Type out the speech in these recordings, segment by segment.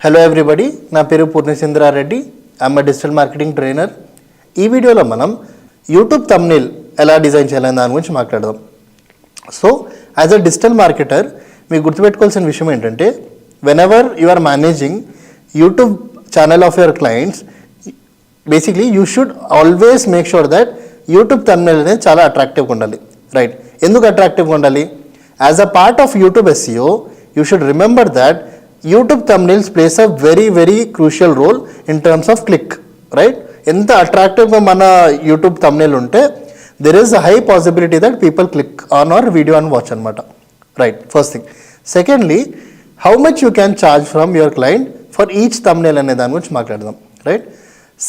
Hello everybody, నా పేరు Purnachandra Reddy. I'm a digital marketing trainer. ఈ వీడియోలో మనం యూట్యూబ్ థంబ్నెయిల్ ఎలా డిజైన్ చేయాలని దాని గురించి మాట్లాడదాం. So as a digital marketer మీకు గుర్తుపెట్టుకోవాల్సిన విషయం ఏంటంటే, whenever you are managing YouTube channel of your clients, basically you should always make sure that YouTube thumbnail అనేది చాలా అట్రాక్టివ్గా ఉండాలి. రైట్? ఎందుకు అట్రాక్టివ్గా ఉండాలి? As a part of YouTube SEO, you should remember that YouTube thumbnails plays a very crucial role in terms of click, right? ఎంత అట్రాక్టివ్గా మన యూట్యూబ్ thumbnail ఉంటే there is a high possibility that people click on our video and watch అనమాట. Right, first thing. Secondly, how much you can charge from your client for each thumbnail అనే దాని గురించి మాట్లాడదాం. Right,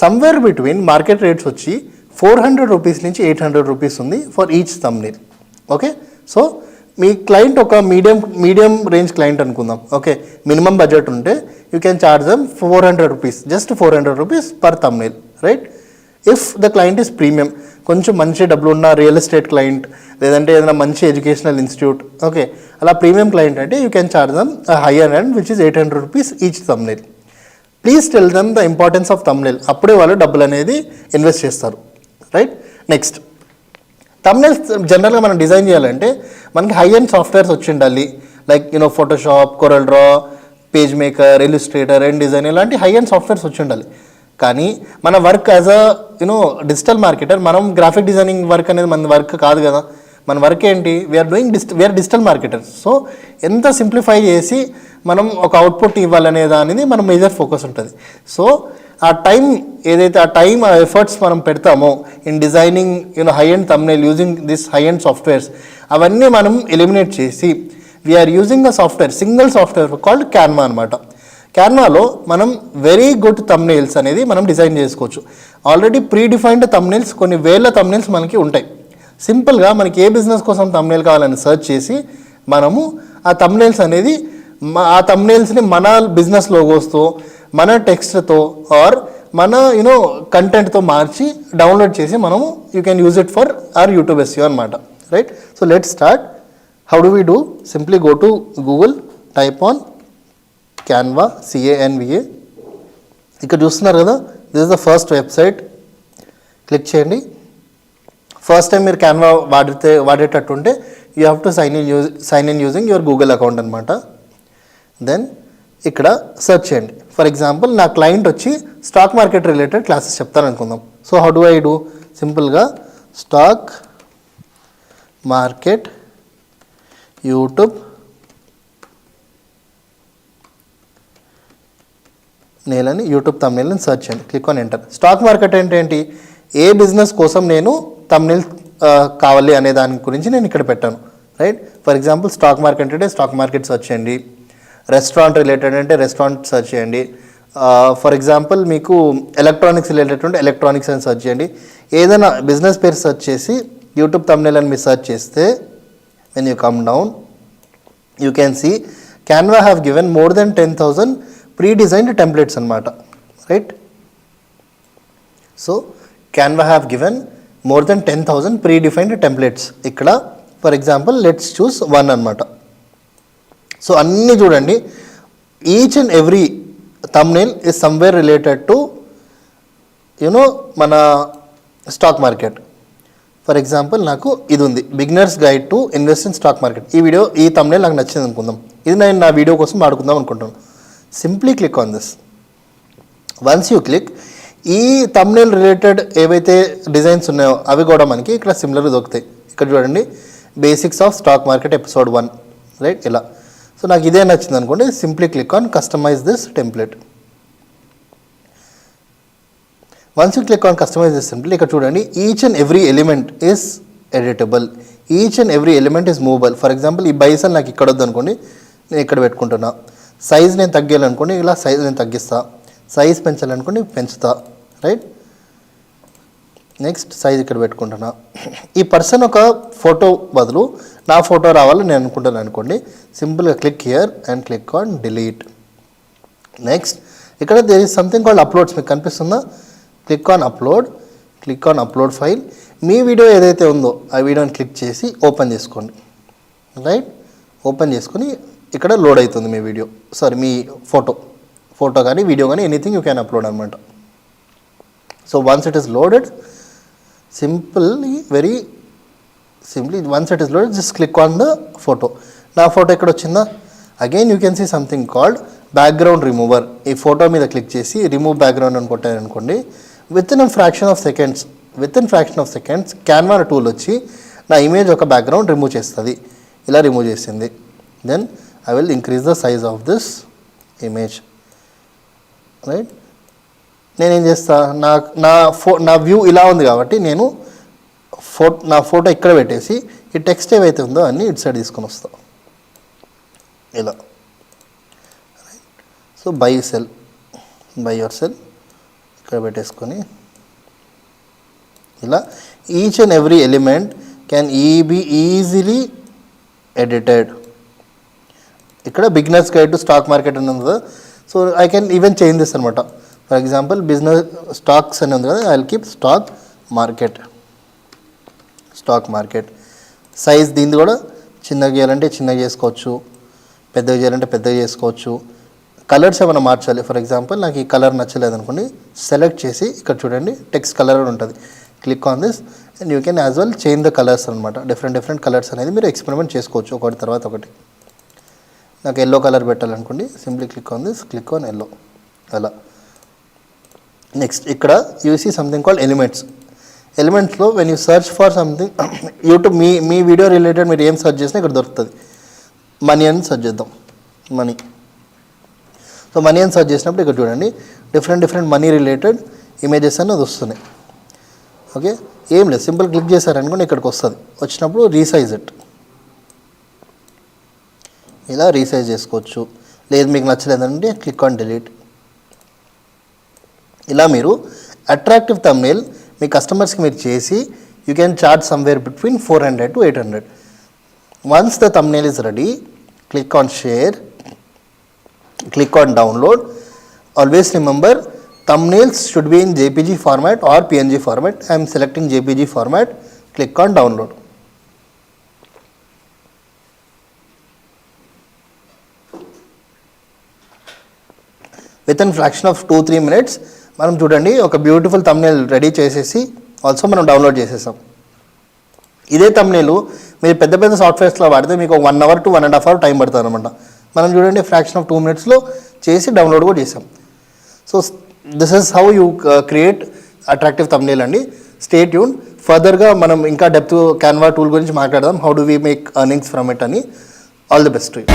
somewhere between market rates వచ్చి 400 rupees నుంచి 800 rupees ఉంది for each thumbnail. Okay, so మీ client ఒక మీడియం రేంజ్ క్లయింట్ అనుకుందాం. ఓకే, మినిమం బడ్జెట్ ఉంటే you can charge them 400 rupees, just 400 rupees per thumbnail. Right, if the client is premium, కొంచెం మంచి డబ్బులు ఉన్న రియల్ ఎస్టేట్ క్లయింట్, లేదంటే ఏదైనా మంచి ఎడ్యుకేషనల్ ఇన్స్టిట్యూట్, ఓకే, అలా ప్రీమియం క్లయింట్ అంటే you can charge them higher and which is 800 rupees each thumbnail. Please tell them the importance of thumbnail. అప్పుడే వాళ్ళు డబ్బులు అనేది ఇన్వెస్ట్ చేస్తారు. రైట్, నెక్స్ట్, thumbnails జనరల్గా మనం డిజైన్ చేయాలంటే మనకి హై అండ్ సాఫ్ట్వేర్స్ వచ్చి ఉండాలి. Like Photoshop, CorelDRAW, PageMaker, Illustrator, InDesign, ఇలాంటి హై అండ్ సాఫ్ట్వేర్స్ వచ్చి ఉండాలి. కానీ మన work as a digital marketer, మనం గ్రాఫిక్ డిజైనింగ్ వర్క్ అనేది మన వర్క్ కాదు కదా. మన వర్క్ ఏంటి? We are digital marketers. సో ఎంత సింప్లిఫై చేసి మనం ఒక అవుట్పుట్ ఇవ్వాలనే దానిది మన మేజర్ ఫోకస్ ఉంటుంది. సో ఆ టైం ఏదైతే ఆ ఎఫర్ట్స్ మనం పెడతామో in designing high end thumbnail using this high end softwares, అవన్నీ మనం ఎలిమినేట్ చేసి we are using a software, single software called Canva అనమాట. క్యాన్వాలో మనం వెరీ గుడ్ thumbnails అనేది మనం డిజైన్ చేసుకోవచ్చు. ఆల్రెడీ ప్రీ డిఫైన్డ్ thumbnails, కొన్ని వేల thumbnails మనకి ఉంటాయి. సింపుల్గా మనకి ఏ బిజినెస్ కోసం thumbnail కావాలని సెర్చ్ చేసి మనము ఆ thumbnails అనేది ఆ thumbnailsని మన బిజినెస్ లోగోస్తో, మన టెక్స్ట్తో ఆర్ మన కంటెంట్తో మార్చి డౌన్లోడ్ చేసి మనము you can use it for our YouTube SEO అనమాట. Right, so let's start. How do we do? Simply go to Google, type on Canva, CANVA. ఇక్కడ చూస్తున్నారు కదా, this is the first website. Click చేయండి. First time మీరు Canva వాడేటట్టుంటే you have to sign in using your Google account అనమాట. Then ఇక్కడ search చేయండి. For example నా క్లయింట్ వచ్చి స్టాక్ మార్కెట్ రిలేటెడ్ క్లాసెస్ చెప్తాను అనుకుందాం. So how do I do? సింపుల్గా స్టాక్ మార్కెట్ యూట్యూబ్ నేలని యూట్యూబ్ thumbnail అని సెర్చ్ చేయండి. Click on enter. Stock market అంటే ఏంటి? ఏ బిజినెస్ కోసం నేను thumbnail కావాలి అనే దాని గురించి నేను ఇక్కడ పెట్టాను. Right, for example stock market అంటే స్టాక్ మార్కెట్ సెర్చ్ చేయండి. రెస్టారెంట్ రిలేటెడ్ అంటే రెస్టారెంట్ సెర్చ్ చేయండి. ఫర్ ఎగ్జాంపుల్ మీకు ఎలక్ట్రానిక్స్ రిలేటెడ్ ఉంటే ఎలక్ట్రానిక్స్ అని సెర్చ్ చేయండి. ఏదైనా బిజినెస్ పేరు సెర్చ్ చేసి యూట్యూబ్ thumbnail అని మీరు సెర్చ్ చేస్తే when you come down you can see Canva have given more than 10,000 predesigned templates అనమాట. Right, so Canva have given more than 10,000 predefined templates. ఇక్కడ ఫర్ ఎగ్జాంపుల్ లెట్స్ చూస్ 1 అనమాట. So అన్నీ చూడండి, each and every thumbnail is somewhere related to మన stock market. For example నాకు ఇది ఉంది, beginners guide to invest in stock market. ఈ thumbnail నాకు నచ్చింది అనుకుందాం. ఇది నేను నా వీడియో కోసం వాడుకుందాం అనుకుంటాను. Simply click on this. Once you click, ఈ thumbnail రిలేటెడ్ ఏవైతే డిజైన్స్ ఉన్నాయో అవి కూడా మనకి ఇక్కడ సిమిలర్గా దొరుకుతాయి. ఇక్కడ చూడండి, basics of stock market episode 1. Right, ఇలా. సో నాకు ఇదే నచ్చింది అనుకోండి, simply click on customize this template. Once you click on customize this template, ఇక్కడ చూడండి, each and every element is editable, each and every element is movable. For example ఈ bison నాకు ఇక్కడ వద్దు అనుకోండి, నేను ఇక్కడ పెట్టుకుంటున్నా. సైజ్ నేను తగ్గాలనుకోండి, ఇలా సైజ్ నేను తగ్గిస్తా. సైజ్ పెంచాలనుకోండి, పెంచుతా. రైట్, నెక్స్ట్ సైజ్ ఇక్కడ పెట్టుకుంటున్నా. ఈ పర్సన్ ఒక ఫోటో బదులు నా ఫోటో రావాలని నేను అనుకుంటాను అనుకోండి, సింపుల్గా click here and click on delete. Next ఇక్కడ there is something called uploads, మీకు కనిపిస్తుందా? Click on upload file. మీ వీడియో ఏదైతే ఉందో ఆ వీడియోని క్లిక్ చేసి ఓపెన్ చేసుకోండి. రైట్, ఓపెన్ చేసుకొని ఇక్కడ లోడ్ అవుతుంది మీ వీడియో, మీ ఫోటో కానీ వీడియో కానీ ఎనీథింగ్ యూ క్యాన్ అప్లోడ్ అనమాట. So once it is loaded, simply once it is loaded just click on the photo. నా ఫోటో ఎక్కడ వచ్చిందా? Again you can see something called background remover. ఈ photo మీద క్లిక్ చేసి రిమూవ్ బ్యాక్గ్రౌండ్ అని కొట్టారనుకోండి, within fraction of seconds Canva tool వచ్చి నా ఇమేజ్ ఒక బ్యాక్గ్రౌండ్ రిమూవ్ చేస్తుంది. ఇలా రిమూవ్ చేసింది. Then I will increase the size of this image, right. నేనేం చేస్తా, నా వ్యూ ఇలా ఉంది కాబట్టి నేను నా ఫోటో ఇక్కడ పెట్టేసి ఈ టెక్స్ట్ ఏవైతే ఉందో అన్నీ ఇటు సైడ్ తీసుకొని వస్తా ఇలా. సో బై యువర్ సెల్ ఇక్కడ పెట్టేసుకొని ఇలా each and every element can be easily edited. ఇక్కడ beginners guide to stock market అని ఉంది కదా, so I can even change this అనమాట. ఫర్ ఎగ్జాంపుల్ బిజినెస్ స్టాక్స్ అని ఉంది కదా, I will keep stock market. Size దీన్ని కూడా చిన్నగా చేయాలంటే చిన్నగా చేసుకోవచ్చు, పెద్దగా చేయాలంటే పెద్దగా చేసుకోవచ్చు. కలర్స్ ఏమైనా మార్చాలి, ఫర్ ఎగ్జాంపుల్ నాకు ఈ కలర్ నచ్చలేదు అనుకోండి, సెలెక్ట్ చేసి ఇక్కడ చూడండి టెక్స్ట్ కలర్ ఉంటుంది, click on this and you can as well change the colours అనమాట. డిఫరెంట్ కలర్స్ అనేది మీరు ఎక్స్పెరిమెంట్ చేసుకోవచ్చు ఒకటి తర్వాత ఒకటి. నాకు ఎల్లో కలర్ పెట్టాలనుకోండి, simply click on this, click on yellow అలా. నెక్స్ట్ ఇక్కడ యూ సీ సంథింగ్ కాల్డ్ ఎలిమెంట్స్లో when you search for something YouTube మీ వీడియో రిలేటెడ్ మీరు ఏం సర్చ్ చేసినా ఇక్కడ దొరుకుతుంది. మనీ అని సర్చ్ చేద్దాం, మనీ. సో మనీ అని సర్చ్ చేసినప్పుడు ఇక్కడ చూడండి డిఫరెంట్ మనీ రిలేటెడ్ ఇమేజెస్ అనేది వస్తున్నాయి. ఓకే, ఏం లేదు, సింపుల్ క్లిక్ చేశారనుకోండి ఇక్కడికి వస్తుంది. వచ్చినప్పుడు రీసైజ్ ఇట్, ఇలా రీసైజ్ చేసుకోవచ్చు. లేదు మీకు నచ్చలేదంటే క్లిక్ ఆన్ డిలీట్. ఇలా మీరు అట్రాక్టివ్ థంబ్నెయిల్ మీ కస్టమర్స్కి మీరు చేసి you can charge somewhere between 400 to 800. Once the thumbnail is ready, click on share, click on download. Always remember thumbnails should be in JPG format or PNG format. I am selecting JPG format, click on download. Within fraction of 2-3 minutes మనం చూడండి ఒక beautiful thumbnail ready చేసేసి also మనం download చేసేసాం. ఇదే thumbnail మీరు పెద్ద సాఫ్ట్వేర్స్లో వాడితే మీకు 1 hour to 1.5 hours టైం పడుతుంది అనమాట. మనం చూడండి ఫ్రాక్షన్ ఆఫ్ 2 minutesలో చేసి డౌన్లోడ్ కూడా చేసాం. So this is how you create attractive thumbnail అండి. స్టే ట్యూన్, ఫర్దర్గా మనం ఇంకా డెప్త్ క్యాన్వా టూల్ గురించి మాట్లాడదాం, how do we make earnings from it అని. All the best to you.